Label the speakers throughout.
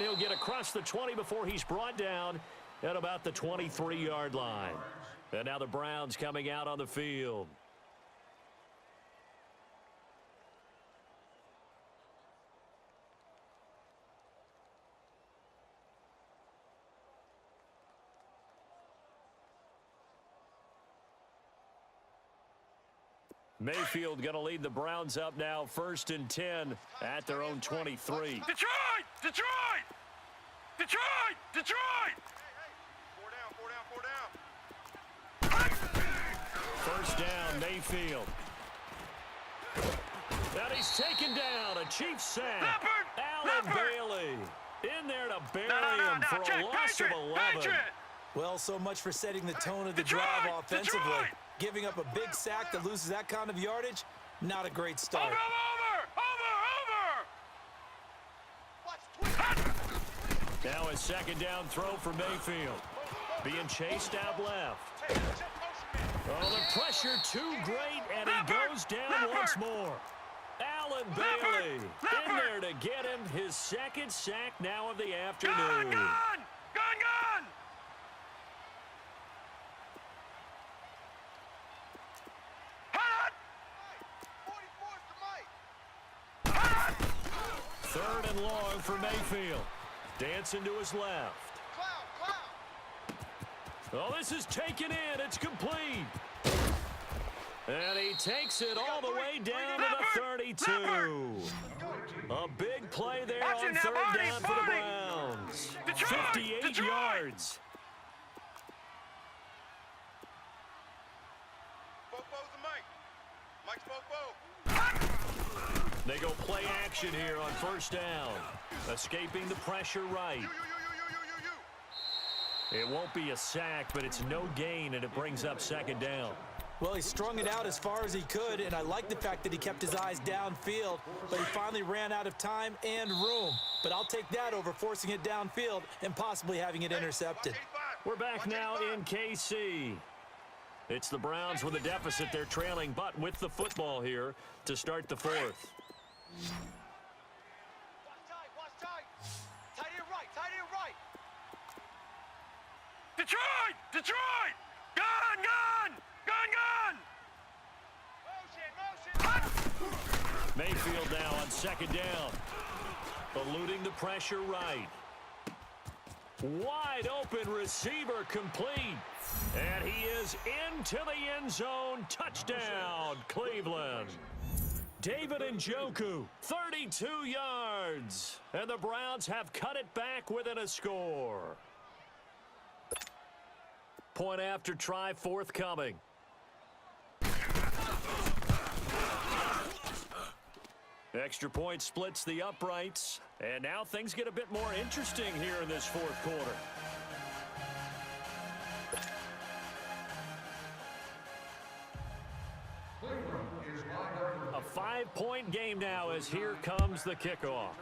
Speaker 1: And he'll get across the 20 before he's brought down at about the 23-yard line. And now the Browns coming out on the field. Mayfield going to lead the Browns up now, 1st and 10 at their own 23.
Speaker 2: Detroit! Detroit! Detroit! Detroit!
Speaker 3: Four down.
Speaker 1: 1st down, Mayfield. And he's taken down. A Chiefs sack. Allen Bailey in there to bury him for a loss of 11.
Speaker 4: Well, so much for setting the tone of the drive offensively. Giving up a big sack that loses that kind of yardage, not a great start.
Speaker 1: Now a 2nd down throw for Mayfield. Being chased out left. Oh, the pressure too great, and he goes down once more. Allen Bailey in there to get him his 2nd sack now of the afternoon.
Speaker 2: Gone!
Speaker 1: Third and long for Mayfield. Dancing to his left. Oh, this is taken in. It's complete. And he takes it all the way down to the 32. A big play there on 3rd down for the Browns. 58 yards.
Speaker 3: Mike's Bobo.
Speaker 1: They go play action here on 1st down. Escaping the pressure right. It won't be a sack, but it's no gain, and it brings up 2nd down.
Speaker 4: Well, he strung it out as far as he could, and I like the fact that he kept his eyes downfield, but he finally ran out of time and room. But I'll take that over forcing it downfield and possibly having it intercepted.
Speaker 1: We're back now in KC. It's the Browns with a deficit. They're trailing, but with the football here to start the 4th.
Speaker 3: Tight end right.
Speaker 2: Detroit! Detroit! Gone!
Speaker 3: Motion.
Speaker 1: Mayfield now on 2nd down. Eluding the pressure right. Wide open receiver complete. And he is into the end zone. Touchdown, Cleveland. David Njoku, 32 yards. And the Browns have cut it back within a score. Point after try forthcoming. Extra point splits the uprights. And now things get a bit more interesting here in this 4th quarter. A 5-point game now as here comes the kickoff.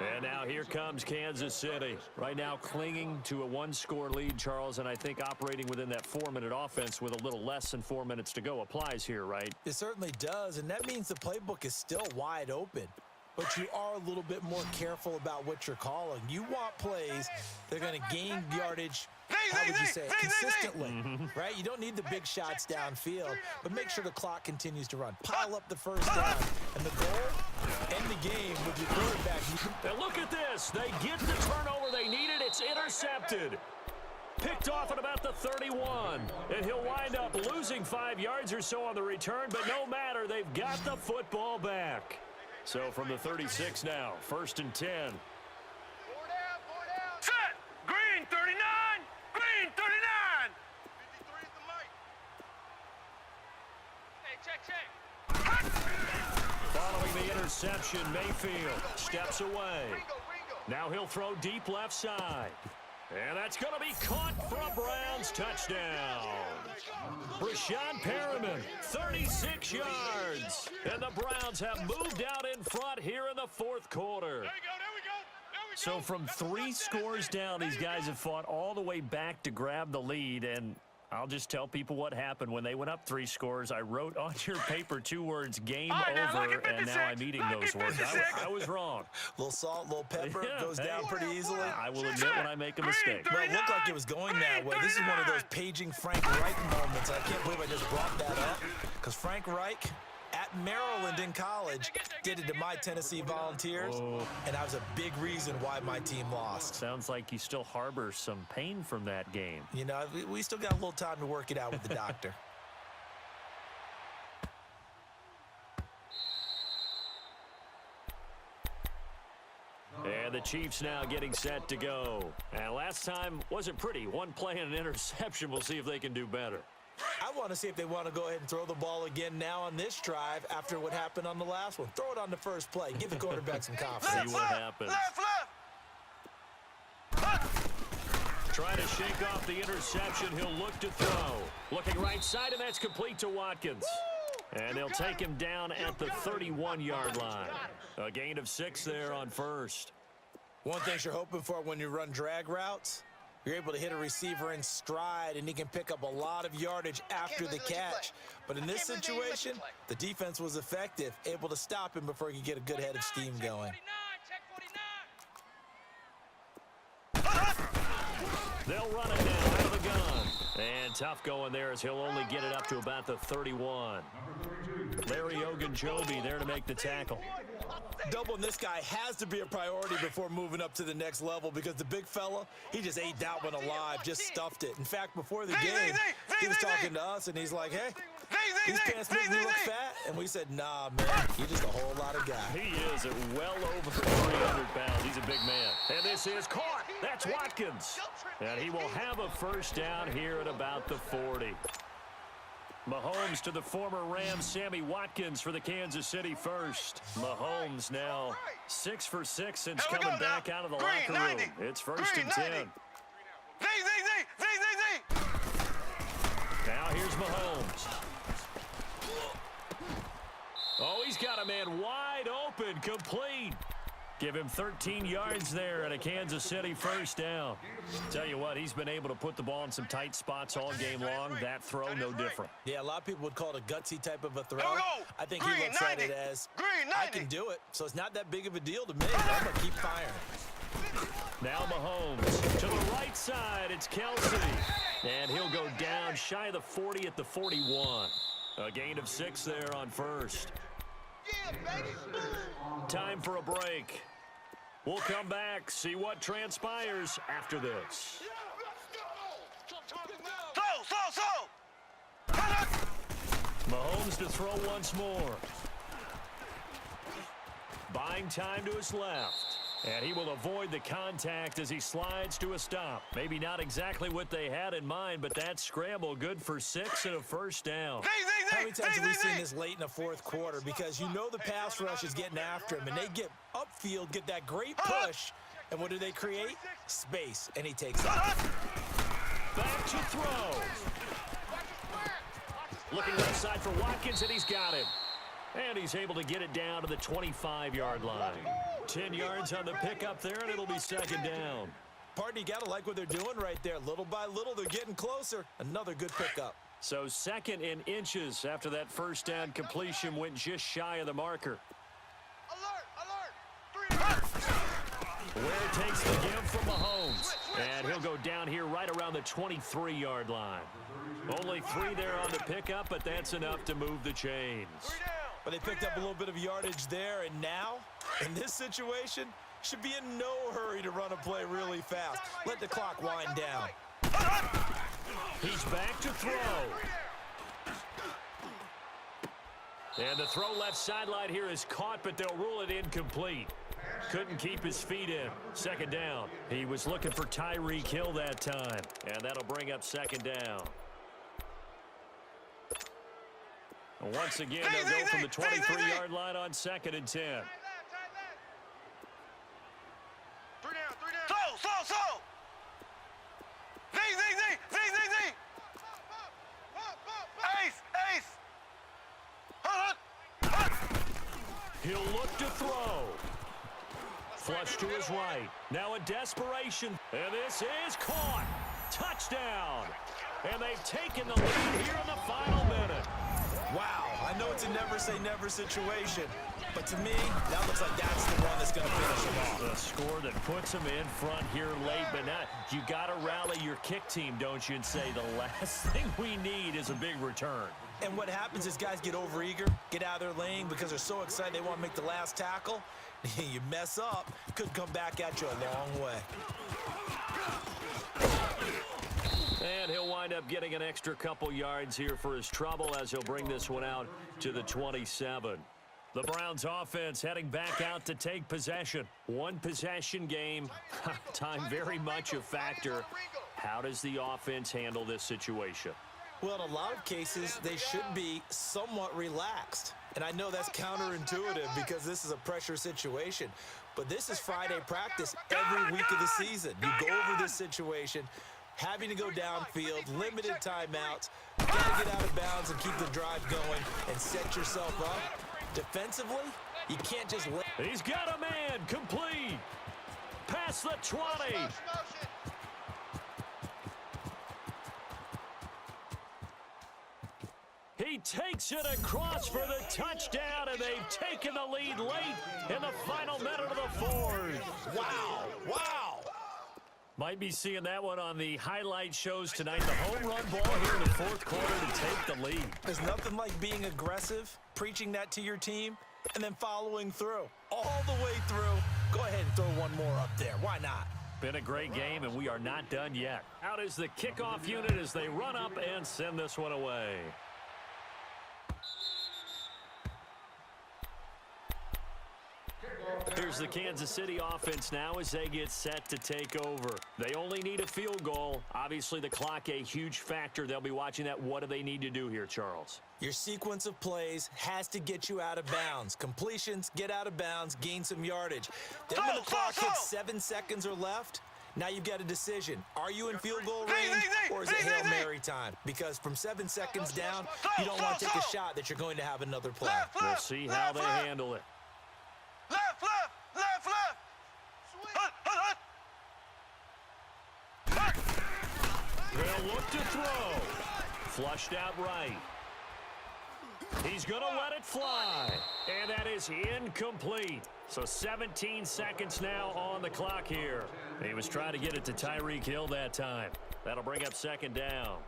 Speaker 1: And now here comes Kansas City. Right now clinging to a 1-score lead, Charles, and I think operating within that 4-minute offense with a little less than 4 minutes to go applies here, right?
Speaker 4: It certainly does, and that means the playbook is still wide open. But you are a little bit more careful about what you're calling. You want plays that are going to gain yardage, how would you say, consistently, right? You don't need the big shots downfield, but make sure the clock continues to run. Pile up the 1st down, and the goal, end the game with your quarterback.
Speaker 1: And look at this. They get the turnover they needed. It's intercepted. Picked off at about the 31. And he'll wind up losing 5 yards or so on the return, but no matter, they've got the football back. So from the 36 now, 1st and 10.
Speaker 3: Four down.
Speaker 2: Set! Green 39! Green 39!
Speaker 3: 53 is the mic. Hey, check.
Speaker 1: Following the interception, Mayfield steps away.
Speaker 3: Ringo.
Speaker 1: Now he'll throw deep left side. And that's going to be caught for a Browns touchdown. Brashad Perriman, 36 yards. And the Browns have moved out in front here in the 4th quarter.
Speaker 3: There we go.
Speaker 1: So from 3 scores down, these guys have fought all the way back to grab the lead. And I'll just tell people what happened when they went up 3 scores. I wrote on your paper 2 words, game
Speaker 2: All right, now,
Speaker 1: over,
Speaker 2: lucky
Speaker 1: and now
Speaker 2: 56,
Speaker 1: I'm eating
Speaker 2: lucky
Speaker 1: those words.
Speaker 2: 56.
Speaker 1: I was wrong.
Speaker 4: Little salt, little pepper,
Speaker 1: Yeah,
Speaker 4: goes down pretty easily.
Speaker 1: I will admit when I make a mistake.
Speaker 4: Well, it looked like it was going that way. This is one of those paging Frank Reich moments. I can't believe I just brought that up, because Frank Reich at Maryland in college did it to my Tennessee Volunteers, and that was a big reason why my team lost.
Speaker 1: Sounds like you still harbor some pain from that game.
Speaker 4: You know, we still got a little time to work it out with the doctor.
Speaker 1: And the Chiefs now getting set to go. And last time wasn't pretty. One play and an interception. We'll see if they can do better.
Speaker 4: I want to see if they want to go ahead and throw the ball again now on this drive after what happened on the last one. Throw it on the first play. Give the quarterback some confidence.
Speaker 1: See what happens. Trying to shake off the interception. He'll look to throw. Looking right side, and that's complete to Watkins. And they'll take him down at the 31-yard line. A gain of 6 there on first.
Speaker 4: One thing you're hoping for when you run drag routes, you're able to hit a receiver in stride, and he can pick up a lot of yardage after the catch. But in this situation, the defense was effective, able to stop him before he could get a good head of steam going.
Speaker 1: They'll run it now out of the gun. And tough going there as he'll only get it up to about the 31. Larry Ogunjobi there to make the tackle.
Speaker 4: Doubling this guy has to be a priority before moving up to the next level, because the big fella, he just ate that one alive, just stuffed it. In fact, before the game, he was talking to us, and he's like, hey, these pants make me look fat. And we said, nah, man, you're just a whole lot of guy.
Speaker 1: He is at well over 300 pounds. He's a big man. And this is caught. That's Watkins. And he will have a first down here at about the 40. Mahomes to the former Rams, Sammy Watkins for the Kansas City first. Mahomes now 6 for 6 since coming back out of the locker room. It's first and 10. Now here's Mahomes. Oh, he's got a man wide open, complete. Give him 13 yards there and a Kansas City first down. Tell you what, he's been able to put the ball in some tight spots all game long. That throw, no different.
Speaker 4: Yeah, a lot of people would call it a gutsy type of a throw. I think he looks at it as, I can do it, so it's not that big of a deal to me. I'm going to keep firing.
Speaker 1: Now Mahomes to the right side. It's Kelsey. And he'll go down shy of the 40 at the 41. A gain of 6 there on first. Time for a break. We'll come back, see what transpires after this. Mahomes to throw once more. Buying time to his left. And he will avoid the contact as he slides to a stop. Maybe not exactly what they had in mind, but that scramble good for 6 and a first down.
Speaker 4: How many times have we seen this late in the fourth quarter? Because you know the pass rush is getting after him, and they get upfield, get that great push, and what do they create? Space, and he takes off.
Speaker 1: Back to throw. Looking left side for Watkins, and he's got him. And he's able to get it down to the 25-yard line. 10 yards on the pickup there, and it'll be second down.
Speaker 4: Partner, you got to like what they're doing right there. Little by little, they're getting closer. Another good pickup.
Speaker 1: So second in inches after that first down completion went just shy of the marker. Where it takes the give from Mahomes. And he'll go down here right around the 23-yard line. Only 3 there on the pickup, but that's enough to move the chains.
Speaker 4: But they picked up a little bit of yardage there, and now, in this situation, should be in no hurry to run a play really fast. Let the clock wind down.
Speaker 1: He's back to throw. And the throw left sideline here is caught, but they'll rule it incomplete. Couldn't keep his feet in. Second down. He was looking for Tyreek Hill that time, and that'll bring up second down. And once again, they'll go from the 23-yard line on second and 10. He'll look to throw. Flush to his right. Now a desperation. And this is caught. Touchdown. And they've taken the lead here in the final minute.
Speaker 4: Wow, I know it's a never-say-never situation, but to me, that looks like that's the one that's going to finish them off.
Speaker 1: The score that puts them in front here late, but not. You got to rally your kick team, don't you, and say the last thing we need is a big return.
Speaker 4: And what happens is guys get overeager, get out of their lane because they're so excited they want to make the last tackle. You mess up, could come back at you a long way.
Speaker 1: And he'll wind up getting an extra couple yards here for his trouble as he'll bring this one out to the 27. The Browns offense heading back out to take possession. One possession game. Time very much a factor. How does the offense handle this situation?
Speaker 4: Well, in a lot of cases, they should be somewhat relaxed. And I know that's counterintuitive because this is a pressure situation. But this is Friday practice every week of the season. You go over this situation, having to go downfield, limited timeouts, got to get out of bounds and keep the drive going and set yourself up. Defensively, you can't just let.
Speaker 1: He's got a man, complete. Past the 20. He takes it across for the touchdown, and they've taken the lead late in the final minute of the fourth.
Speaker 4: Wow, wow.
Speaker 1: Might be seeing that one on the highlight shows tonight. The home run ball here in the fourth quarter to take the lead.
Speaker 4: There's nothing like being aggressive, preaching that to your team, and then following through. All the way through. Go ahead and throw one more up there. Why not?
Speaker 1: Been a great game, and we are not done yet. Out is the kickoff unit as they run up and send this one away. Here's the Kansas City offense now as they get set to take over. They only need a field goal. Obviously, the clock a huge factor. They'll be watching that. What do they need to do here, Charles?
Speaker 4: Your sequence of plays has to get you out of bounds. Completions, get out of bounds, gain some yardage. Then when the clock hits 7 seconds or left, now you've got a decision. Are you in field goal range or is it Hail Mary time? Because from 7 seconds down, you don't want to take a shot that you're going to have another play.
Speaker 1: We'll see how they handle it.
Speaker 2: Left, left, left.
Speaker 1: They'll look to throw. Flushed out right. He's going to let it fly. And that is incomplete. So 17 seconds now on the clock here. He was trying to get it to Tyreek Hill that time. That'll bring up second down.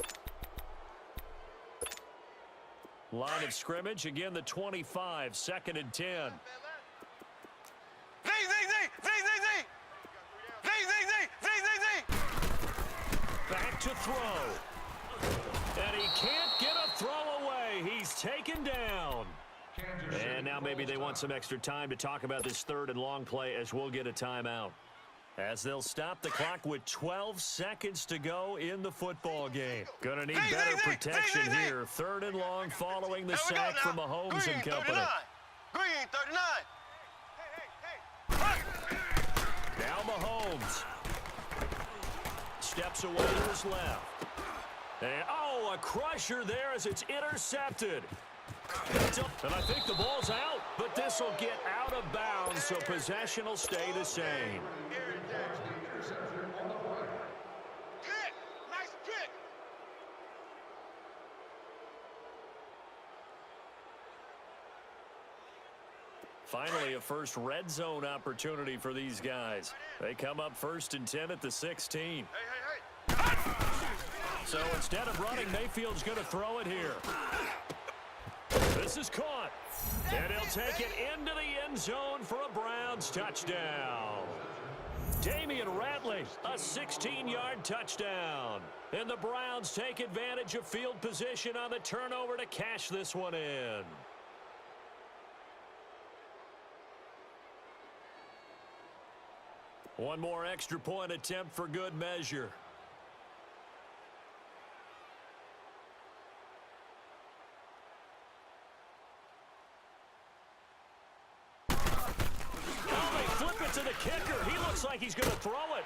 Speaker 1: Line of scrimmage, again the 25, 2nd and 10. Back to throw. And he can't get a throw away. He's taken down. And now maybe they want some extra time to talk about this 3rd and long play as we'll get a timeout. As they'll stop the clock with 12 seconds to go in the football game. Gonna need better protection here. 3rd and long following the sack from Mahomes and company.
Speaker 2: Green, 39.
Speaker 1: Now Mahomes steps away to his left. And, oh, a crusher there as it's intercepted. And I think the ball's out, but this will get out of bounds, so possession will stay the same.
Speaker 3: Nice kick.
Speaker 1: Finally, a first red zone opportunity for these guys. They come up 1st and 10 at the 16. So instead of running, Mayfield's going to throw it here. This is caught. And he'll take it into the end zone for a Browns touchdown. Damian Ratley, a 16-yard touchdown. And the Browns take advantage of field position on the turnover to cash this one in. One more extra point attempt for good measure. To the kicker. He looks like he's going to throw it.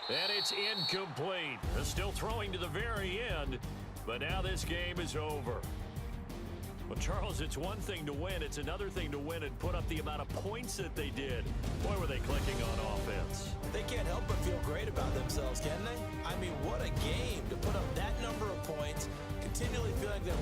Speaker 1: And it's incomplete. They're still throwing to the very end, but now this game is over. Well, Charles, it's one thing to win. It's another thing to win and put up the amount of points that they did. Boy, were they clicking on offense.
Speaker 4: They can't help but feel great about themselves, can they? I mean, what a game to put up that number of points, continually feeling that